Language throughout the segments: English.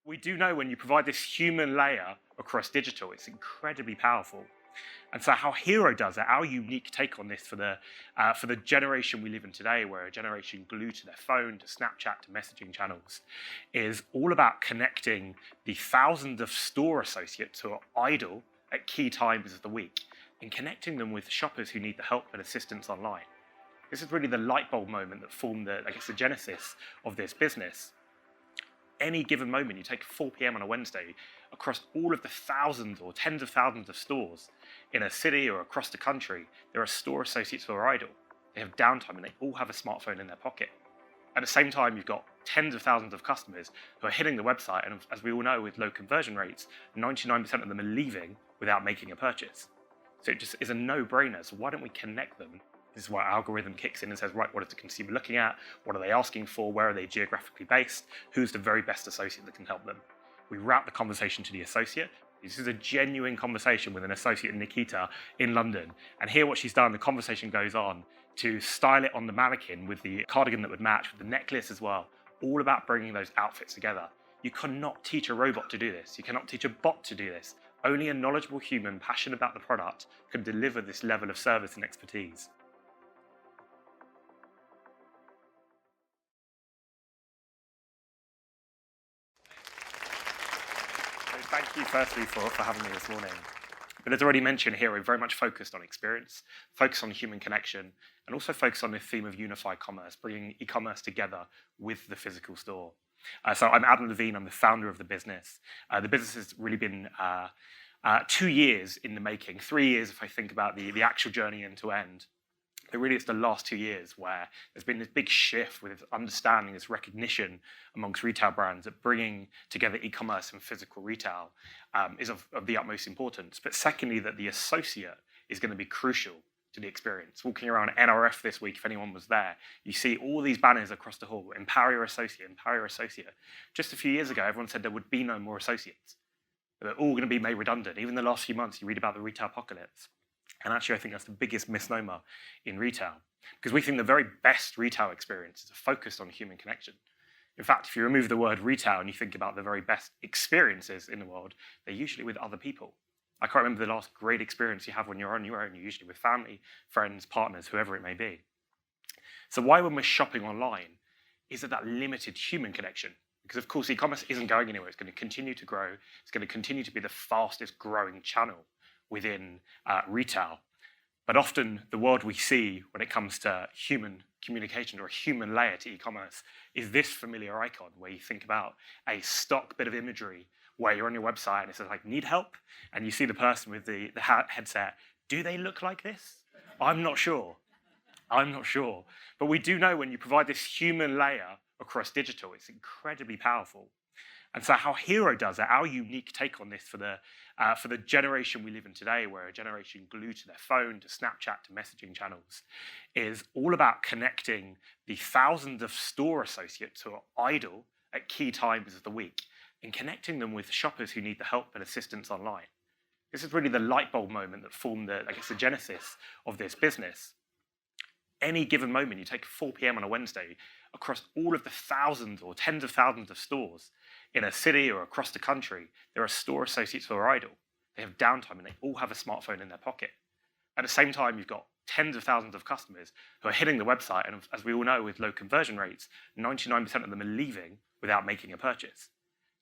We do know when you provide this human layer across digital, it's incredibly powerful. And so how Hero does it, our unique take on this for the generation we live in today, where a generation glued to their phone, to Snapchat, to messaging channels, is all about connecting the thousands of store associates who are idle at key times of the week and connecting them with shoppers who need the help and assistance online. This is really the light bulb moment that formed the genesis of this business. Any given moment, you take 4 p.m. on a Wednesday, across all of the thousands or tens of thousands of stores in a city or across the country, there are store associates who are idle. They have downtime and they all have a smartphone in their pocket. At the same time, you've got tens of thousands of customers who are hitting the website, and as we all know, with low conversion rates, 99% of them are leaving without making a purchase. So it just is a no-brainer. So why don't we connect them? This is why our algorithm kicks in and says, right, what is the consumer looking at? What are they asking for? Where are they geographically based? Who's the very best associate that can help them? We route the conversation to the associate. This is a genuine conversation with an associate, Nikita, in London. And here what she's done, the conversation goes on to style it on the mannequin with the cardigan that would match, with the necklace as well, all about bringing those outfits together. You cannot teach a robot to do this. You cannot teach a bot to do this. Only a knowledgeable human passionate about the product can deliver this level of service and expertise. So thank you firstly for having me this morning. But as already mentioned here, we're very much focused on experience, focused on human connection, and also focused on the theme of unified commerce, bringing e-commerce together with the physical store. So I'm Adam Lavine, I'm the founder of the business. The business has really been 2 years in the making, 3 years if I think about the actual journey end to end. But really it's the last 2 years where there's been this big shift with understanding, this recognition amongst retail brands that bringing together e-commerce and physical retail is of the utmost importance. But secondly, that the associate is going to be crucial to the experience. Walking around NRF this week, if anyone was there, you see all these banners across the hall, empower your associate, empower your associate. Just a few years ago, everyone said there would be no more associates. They're all going to be made redundant. Even the last few months, you read about the retail apocalypse. And actually, I think that's the biggest misnomer in retail, because we think the very best retail experiences are focused on human connection. In fact, if you remove the word retail and you think about the very best experiences in the world, they're usually with other people. I can't remember the last great experience you have when you're on your own. You're usually with family, friends, partners, whoever it may be. So why, when we're shopping online, is it that limited human connection? Because of course, e-commerce isn't going anywhere. It's going to continue to grow. It's going to continue to be the fastest growing channel within retail. But often the world we see when it comes to human communication or a human layer to e-commerce is this familiar icon where you think about a stock bit of imagery where you're on your website and it says like, need help? And you see the person with the headset. Do they look like this? I'm not sure. I'm not sure. But we do know when you provide this human layer across digital, it's incredibly powerful. And so how Hero does it, our unique take on this for the generation we live in today, where a generation glued to their phone, to Snapchat, to messaging channels, is all about connecting the thousands of store associates who are idle at key times of the week and connecting them with shoppers who need the help and assistance online. This is really the light bulb moment that formed the genesis of this business. Any given moment, you take 4 p.m. on a Wednesday, across all of the thousands or tens of thousands of stores in a city or across the country, there are store associates who are idle. They have downtime and they all have a smartphone in their pocket. At the same time, you've got tens of thousands of customers who are hitting the website, and as we all know, with low conversion rates, 99% of them are leaving without making a purchase.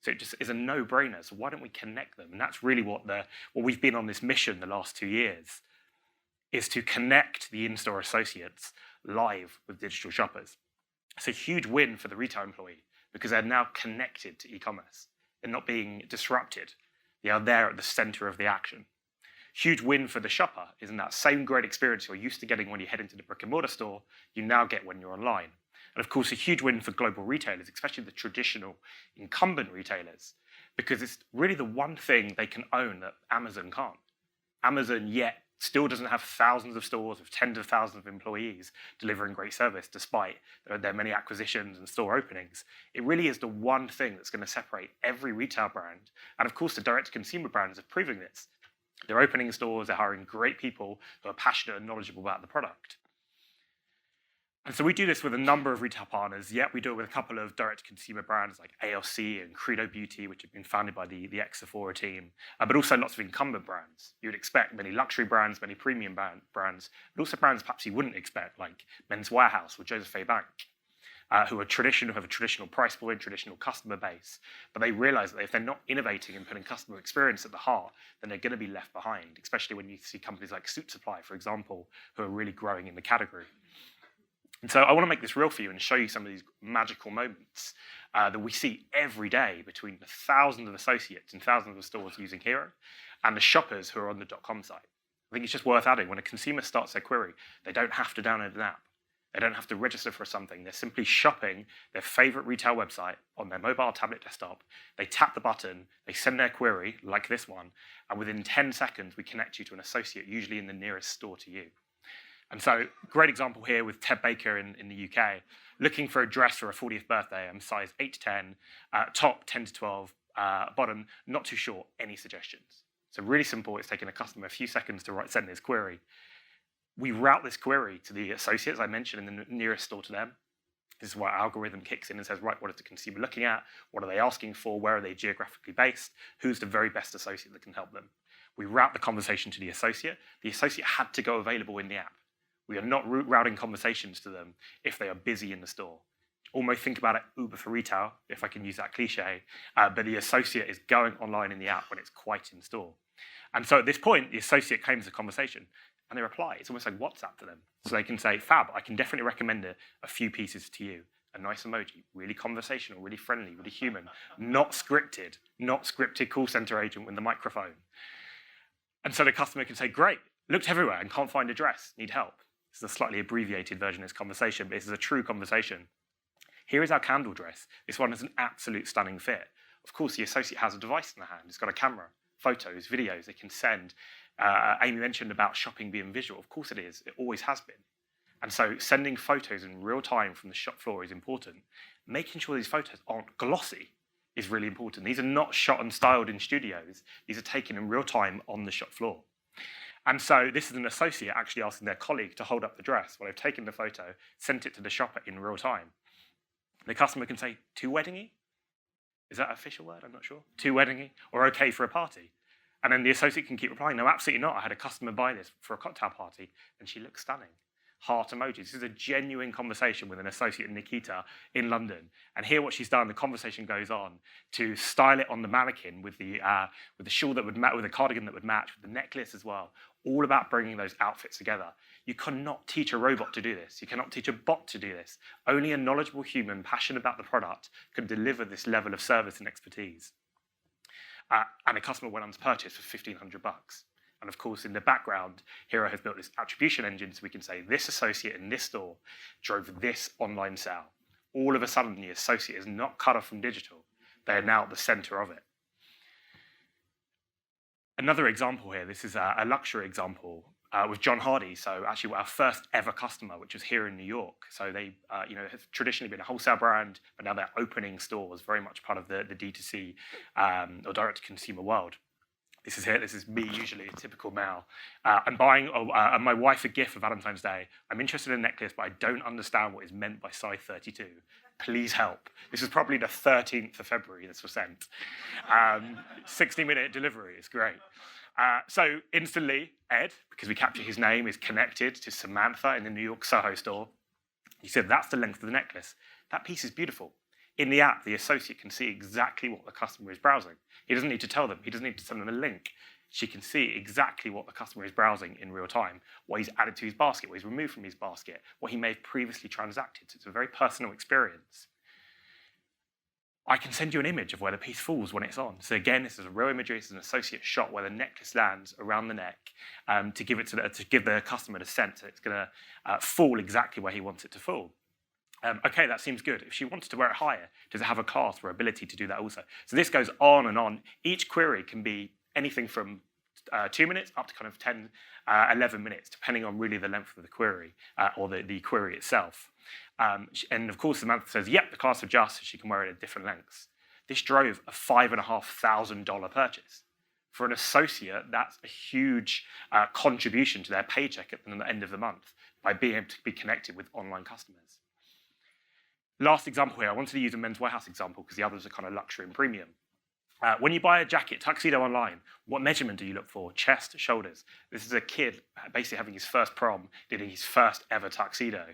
So it just is a no-brainer. So why don't we connect them? And that's really what we've been on this mission the last 2 years, is to connect the in-store associates live with digital shoppers. It's a huge win for the retail employee because they're now connected to e-commerce. They're not being disrupted. They are there at the center of the action. Huge win for the shopper is in that same great experience you're used to getting when you head into the brick and mortar store, you now get when you're online. And of course, a huge win for global retailers, especially the traditional incumbent retailers, because it's really the one thing they can own that Amazon can't. Amazon yet still doesn't have thousands of stores with tens of thousands of employees delivering great service despite their many acquisitions and store openings. It really is the one thing that's going to separate every retail brand. And of course, the direct-to-consumer brands are proving this. They're opening stores, they're hiring great people who are passionate and knowledgeable about the product. And so we do this with a number of retail partners. Yeah, we do it with a couple of direct-to-consumer brands like ALC and Credo Beauty, which have been founded by the ex-Sephora team, but also lots of incumbent brands. You would expect many luxury brands, many premium brands, but also brands perhaps you wouldn't expect, like Men's Warehouse or Joseph A. Bank, who have a traditional price point, traditional customer base, but they realize that if they're not innovating and putting customer experience at the heart, then they're going to be left behind, especially when you see companies like Suit Supply, for example, who are really growing in the category. And so I want to make this real for you and show you some of these magical moments that we see every day between the thousands of associates in thousands of stores using Hero and the shoppers who are on the .com site. I think it's just worth adding, when a consumer starts their query, they don't have to download an app. They don't have to register for something. They're simply shopping their favorite retail website on their mobile, tablet, desktop. They tap the button, they send their query, like this one, and within 10 seconds, we connect you to an associate, usually in the nearest store to you. And so, great example here with Ted Baker in the UK, looking for a dress for a 40th birthday. I'm size 8 to 10, top 10 to 12, bottom not too short. Any suggestions? So really simple. It's taken a customer a few seconds to send this query. We route this query to the associates I mentioned in the nearest store to them. This is why our algorithm kicks in and says, right, what is the consumer looking at? What are they asking for? Where are they geographically based? Who's the very best associate that can help them? We route the conversation to the associate. The associate had to go available in the app. We are not routing conversations to them if they are busy in the store. Almost think about it Uber for retail, if I can use that cliche, but the associate is going online in the app when it's quite in store. And so at this point, the associate claims the conversation and they reply. It's almost like WhatsApp to them. So they can say, fab, I can definitely recommend a few pieces to you. A nice emoji, really conversational, really friendly, really human, not scripted call center agent with the microphone. And so the customer can say, great, looked everywhere and can't find a dress, need help. This is a slightly abbreviated version of this conversation, but this is a true conversation. Here is our candle dress. This one is an absolute stunning fit. Of course, the associate has a device in their hand. It's got a camera, photos, videos they can send. Amy mentioned about shopping being visual. Of course it is. It always has been. And so sending photos in real time from the shop floor is important. Making sure these photos aren't glossy is really important. These are not shot and styled in studios. These are taken in real time on the shop floor. And so this is an associate actually asking their colleague to hold up the dress while they've taken the photo, sent it to the shopper in real time. The customer can say, too weddingy? Is that an official word? I'm not sure. Too weddingy? Or okay for a party? And then the associate can keep replying, no, absolutely not. I had a customer buy this for a cocktail party, and she looks stunning. Heart emojis. This is a genuine conversation with an associate, Nikita, in London. And here what she's done, the conversation goes on to style it on the mannequin with the shawl that would match, with the cardigan that would match, with the necklace as well. All about bringing those outfits together. You cannot teach a robot to do this. You cannot teach a bot to do this. Only a knowledgeable human, passionate about the product, can deliver this level of service and expertise. And a customer went on to purchase for $1,500. And of course, in the background, Hero has built this attribution engine so we can say this associate in this store drove this online sale. All of a sudden, the associate is not cut off from digital. They are now at the center of it. Another example here, this is a luxury example with John Hardy. So actually our first ever customer, which was here in New York. So they have traditionally been a wholesale brand, but now they're opening stores, very much part of the D2C or direct-to-consumer world. This is here. This is me, usually a typical male. I'm buying my wife a gift for Valentine's Day. I'm interested in a necklace, but I don't understand what is meant by size 32. Please help. This is probably the 13th of February this was sent. 60-minute delivery is great. So instantly, Ed, because we capture his name, is connected to Samantha in the New York Soho store. He said, that's the length of the necklace. That piece is beautiful. In the app, the associate can see exactly what the customer is browsing. He doesn't need to tell them. He doesn't need to send them a link. She can see exactly what the customer is browsing in real time, what he's added to his basket, what he's removed from his basket, what he may have previously transacted. So it's a very personal experience. I can send you an image of where the piece falls when it's on. So again, this is a real imagery. This is an associate shot where the necklace lands around the neck to give the customer the sense that it's going to fall exactly where he wants it to fall. Okay, that seems good. If she wanted to wear it higher, does it have a class or ability to do that also? So this goes on and on. Each query can be anything from 2 minutes up to kind of 10, 11 minutes, depending on really the length of the query or the query itself. And of course, Samantha says, yep, the class adjusts, so she can wear it at different lengths. This drove a $5,500 purchase. For an associate, that's a huge contribution to their paycheck at the end of the month. by being able to be connected with online customers. Last example here, I wanted to use a Men's Warehouse example because the others are kind of luxury and premium. When you buy a jacket, tuxedo online, what measurement do you look for? Chest, shoulders. This is a kid basically having his first prom, doing his first ever tuxedo.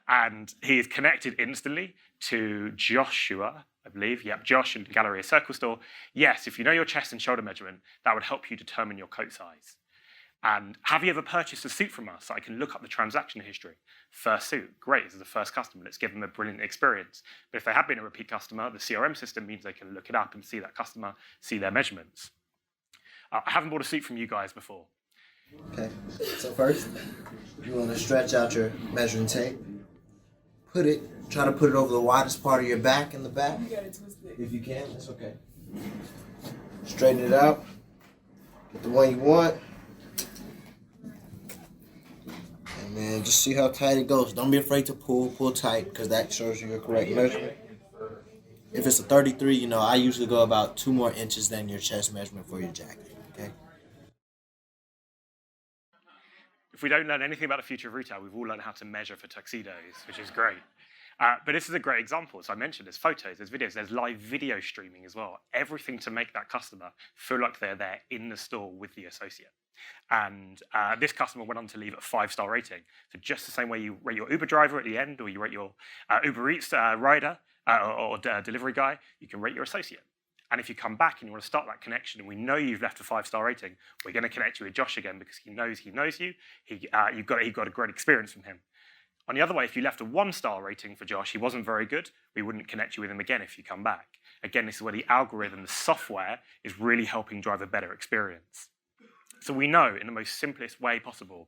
And he is connected instantly to Joshua, I believe. Yep, Josh in the Galleria Circle store. Yes, if you know your chest and shoulder measurement, that would help you determine your coat size. And have you ever purchased a suit from us? I can look up the transaction history. First suit, great, this is the first customer. Let's give them a brilliant experience. But if they have been a repeat customer, the CRM system means they can look it up and see that customer, see their measurements. I haven't bought a suit from you guys before. Okay, so first, you want to stretch out your measuring tape. Try to put it over the widest part of your back in the back. You gotta twist it. If you can, that's okay. Straighten it out. Get the one you want. And then just see how tight it goes. Don't be afraid to pull tight because that shows you your correct measurement. If it's a 33, I usually go about 2 more inches than your chest measurement for your jacket, okay? If we don't learn anything about the future of retail, we've all learned how to measure for tuxedos, which is great. But this is a great example. As I mentioned, there's photos, there's videos, there's live video streaming as well. Everything to make that customer feel like they're there in the store with the associate. And this customer went on to leave a 5-star rating. So just the same way you rate your Uber driver at the end, or you rate your Uber Eats rider or delivery guy, you can rate your associate. And if you come back and you want to start that connection, and we know you've left a 5-star rating, we're going to connect you with Josh again because he knows you. You got a great experience from him. On the other way, if you left a 1-star rating for Josh, he wasn't very good, we wouldn't connect you with him again if you come back. Again, this is where the algorithm, the software, is really helping drive a better experience. So we know in the most simplest way possible,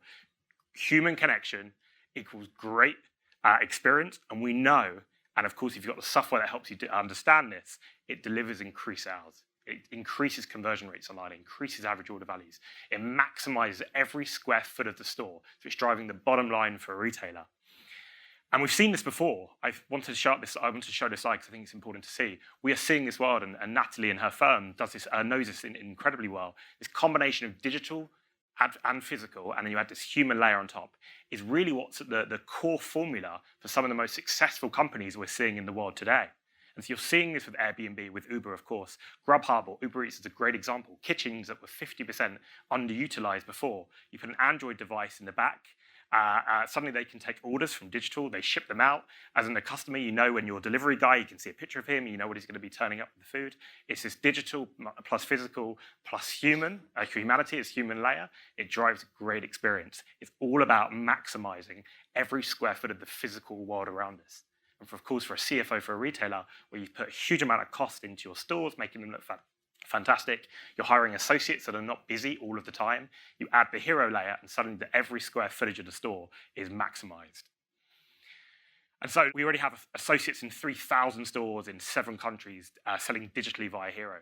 human connection equals great experience, and we know, and of course, if you've got the software that helps you to understand this, it delivers increased sales. It increases conversion rates online, it increases average order values. It maximizes every square foot of the store, so it's driving the bottom line for a retailer. And we've seen this before. I want to show this slide because I think it's important to see. We are seeing this world, and Natalie and her firm knows this incredibly well. This combination of digital and physical, and then you add this human layer on top, is really what's the core formula for some of the most successful companies we're seeing in the world today. And so you're seeing this with Airbnb, with Uber, of course. Grubhub or Uber Eats is a great example. Kitchens that were 50% underutilized before. You put an Android device in the back, suddenly they can take orders from digital, they ship them out. As in a customer, you know when your delivery guy, you can see a picture of him, you know what he's going to be turning up with the food. It's this digital plus physical plus human, humanity is human layer. It drives a great experience. It's all about maximizing every square foot of the physical world around us. And of course, for a CFO, for a retailer, where you've put a huge amount of cost into your stores, making them look fantastic. You're hiring associates that are not busy all of the time. You add the hero layer, and suddenly every square footage of the store is maximized. And so we already have associates in 3,000 stores in 7 countries selling digitally via Hero.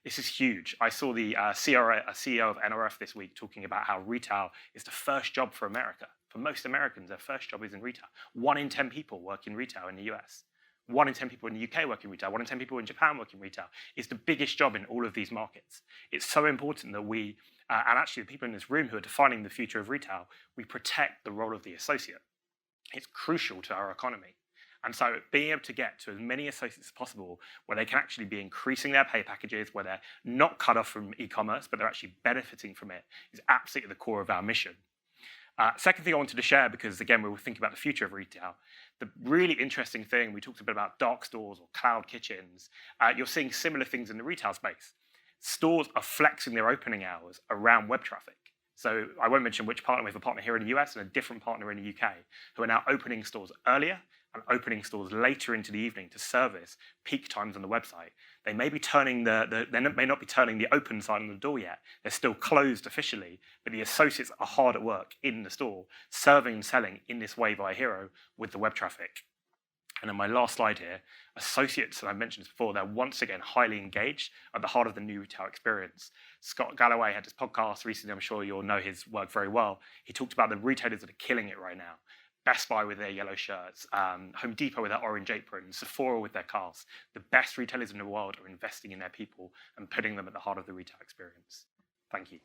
This is huge. I saw the CEO of NRF this week talking about how retail is the first job for America. For most Americans, their first job is in retail. 1 in 10 people work in retail in the US. 1 in 10 people in the UK work in retail. 1 in 10 people in Japan work in retail. It's the biggest job in all of these markets. It's so important that we, and actually the people in this room who are defining the future of retail, we protect the role of the associate. It's crucial to our economy. And so being able to get to as many associates as possible where they can actually be increasing their pay packages, where they're not cut off from e-commerce, but they're actually benefiting from it, is absolutely the core of our mission. Second thing I wanted to share, because again, we were thinking about the future of retail, the really interesting thing, we talked a bit about dark stores or cloud kitchens. You're seeing similar things in the retail space. Stores are flexing their opening hours around web traffic. So I won't mention which partner. We have a partner here in the US and a different partner in the UK who are now opening stores earlier and opening stores later into the evening to service peak times on the website. They may be turning they may not be turning the open sign on the door yet. They're still closed officially, but the associates are hard at work in the store, serving and selling in this way via Hero with the web traffic. And then my last slide here, associates, and I mentioned this before, they're once again highly engaged at the heart of the new retail experience. Scott Galloway had this podcast recently, I'm sure you'll know his work very well. He talked about the retailers that are killing it right now. Best Buy with their yellow shirts, Home Depot with their orange aprons, Sephora with their cars. The best retailers in the world are investing in their people and putting them at the heart of the retail experience. Thank you.